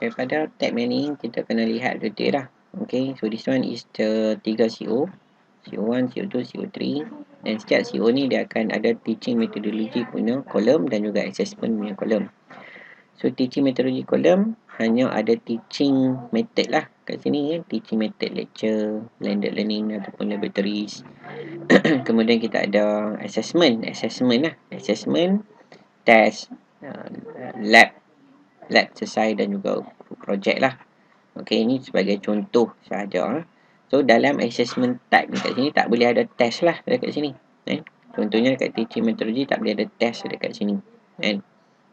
daripada tab yang ni kita kena lihat detail lah. Okay, so this one is the 3 CO, CO1, CO2, CO3, dan setiap CO ni dia akan ada teaching methodology punya kolom dan juga assessment punya kolom. So teaching methodology kolom hanya ada teaching method lah kat sini, teaching method, lecture, blended learning ataupun laboratories. Kemudian kita ada assessment lah, assessment, test, lab selesai dan juga projek lah. Okey, ini sebagai contoh sahaja. So dalam assessment type ni kat sini tak boleh ada test lah dekat sini. Contohnya kat teaching methodology tak boleh ada test dekat sini.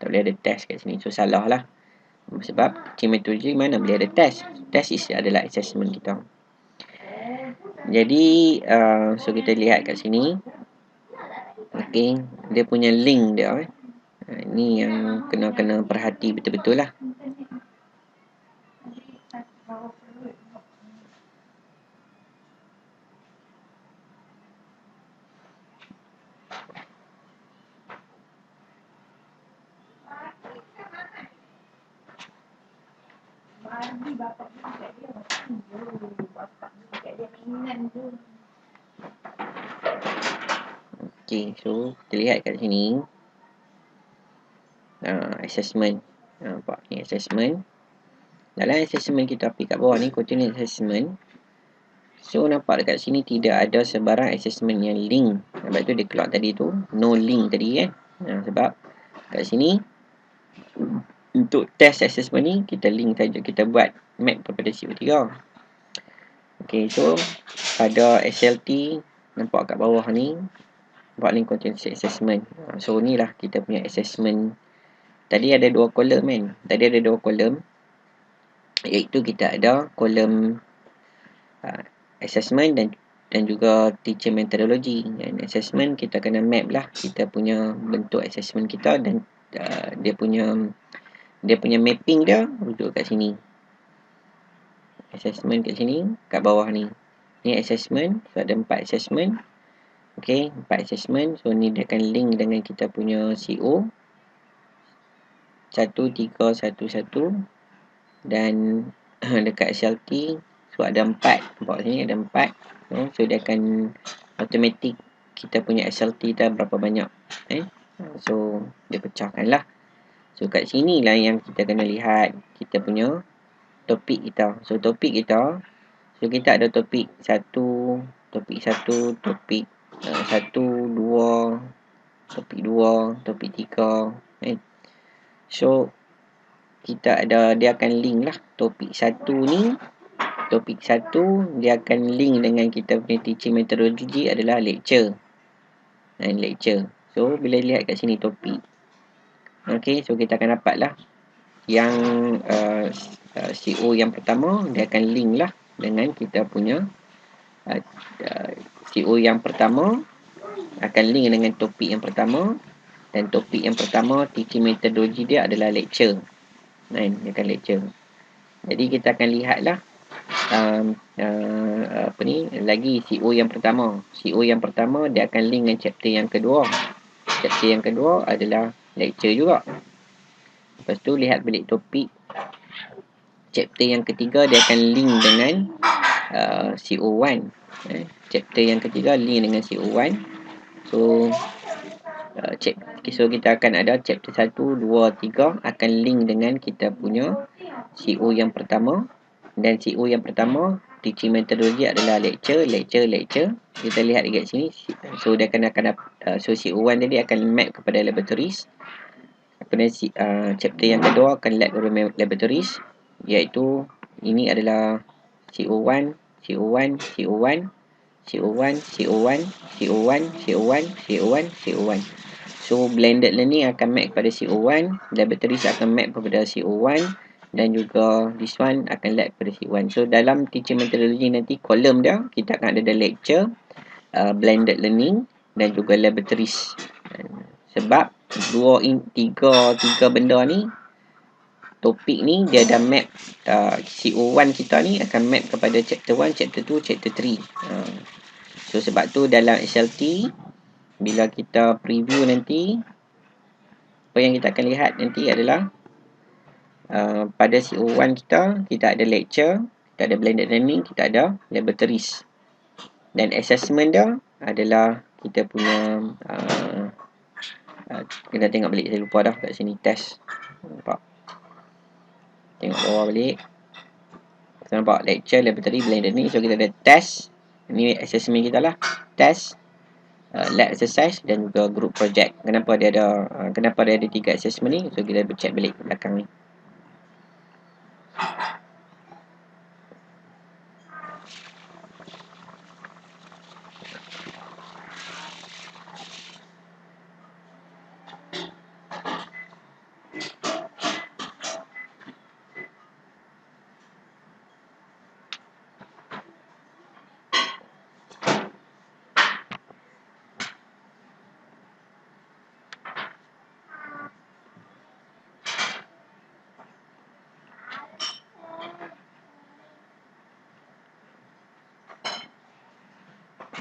Tak boleh ada test kat sini. So salah lah. Sebab teaching methodology mana boleh ada test. Test adalah assessment kita. Jadi so kita lihat kat sini. Okey, dia punya link dia. Ini yang kena perhati betul-betul lah. Okey, so kita lihat kat sini. Assessment. Nampak ni assessment. Dalam assessment kita pergi kat bawah ni, continuous assessment. So nampak dekat sini tidak ada sebarang assessment yang link. Sebab tu dia keluar tadi tu, no link tadi kan. Sebab kat sini untuk test assessment ni kita link saja, kita buat map kepada CO3. Okey, so pada SLT nampak kat bawah ni, nampak link continuous assessment. So ni lah kita punya assessment. Tadi ada dua kolom kan. Tadi ada dua kolom, iaitu kita ada kolom assessment dan juga teaching methodology. Dan assessment kita kena map lah kita punya bentuk assessment kita dan dia punya mapping dia rujuk kat sini. Assessment kat sini, kat bawah ni. Ni assessment, so ada 4 assessment. Okey, 4 assessment. So ni dia akan link dengan kita punya CO 1311 dan dekat SLT so ada 4. Nampak sini ada 4. So dia akan automatic kita punya SLT dah berapa banyak. So dia pecahkan lah. So kat sini lah yang kita kena lihat kita punya topik kita. So topik kita, so kita ada topik 1, topik 1, topik 1, 2, topik 2, topik 3. So kita ada, dia akan link lah topik 1 ni. Topik 1 dia akan link dengan kita punya teaching methodology adalah lecture. Lecture. So bila lihat kat sini topik. Okey, so kita akan dapat lah yang CO yang pertama dia akan link lah dengan kita punya CO yang pertama akan link dengan topik yang pertama, dan topik yang pertama teaching methodology dia adalah lecture. Dia akan lecture. Jadi kita akan lihatlah lagi CO yang pertama. CO yang pertama dia akan link dengan chapter yang kedua. Chapter yang kedua adalah lecture juga. Lepas tu lihat balik topik chapter yang ketiga, dia akan link dengan CO1. Chapter yang ketiga link dengan CO1. So so kita akan ada chapter 1, 2, 3 akan link dengan kita punya CO yang pertama. Dan CO yang pertama teaching methodology adalah lecture. Kita lihat dekat sini. So dia akan so CO1 tadi akan map kepada laboratories. Kemudian chapter yang kedua akan laboratories, iaitu ini adalah CO1, CO1, CO1, CO1, CO1, CO1, CO1, CO1, CO1. So blended learning akan map kepada CO1, laboratories akan map kepada CO1, dan juga this one akan lab kepada CO1. So dalam teaching methodology nanti kolom dia kita akan ada lecture, blended learning dan juga laboratories. Sebab tiga benda ni, topik ni dia dah map CO1 kita ni akan map kepada chapter 1, chapter 2, chapter 3. So sebab tu dalam SLT bila kita preview nanti, apa yang kita akan lihat nanti adalah pada CO1 kita ada lecture, kita ada blended learning, kita ada laboratories. Dan assessment dia adalah kita punya kita tengok balik, saya lupa dah kat sini, test. Nampak? Tengok bawah balik. Kita nampak lecture, laboratory, blended learning. So kita ada test. Ini assessment kita lah. Test, lab exercise dan juga group project. Kenapa dia ada 3 assessment ni? So kita check balik belakang ni.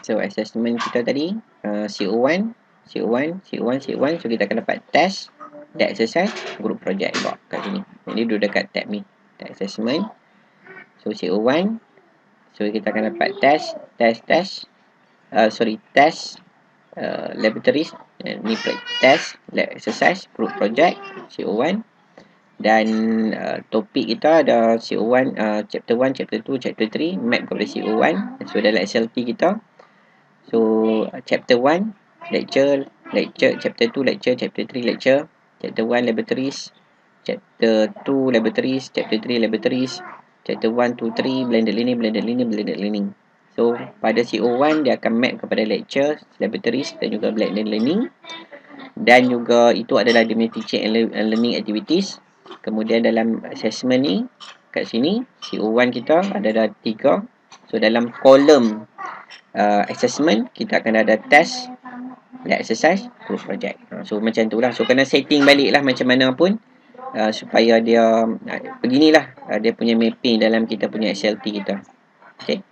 So assessment kita tadi CO1. So kita akan dapat test, lab exercise, group project kat sini. Jadi duduk dekat tab ni, tab assessment. So CO1. So kita akan dapat test, laboratories, ni test, lab exercise, group project, CO1. Dan topik kita ada CO1, chapter 1, chapter 2, chapter 3, map kepada CO1. So dalam SLT kita, so chapter 1 lecture, chapter 2 lecture, chapter 3 lecture, chapter 1 laboratories, chapter 2 laboratories, chapter 3 laboratories, chapter 1, 2, 3 blended learning. So pada CO1 dia akan map kepada lecture, laboratories dan juga blended learning. Dan juga itu adalah dia punya teaching and learning activities. Kemudian dalam assessment ni, kat sini CO1 kita ada 3. So dalam kolom assessment kita akan ada test, lab exercise, group project. So macam tu lah. So kena setting balik lah macam mana pun supaya dia beginilah dia punya mapping dalam kita punya SLT kita. Okay.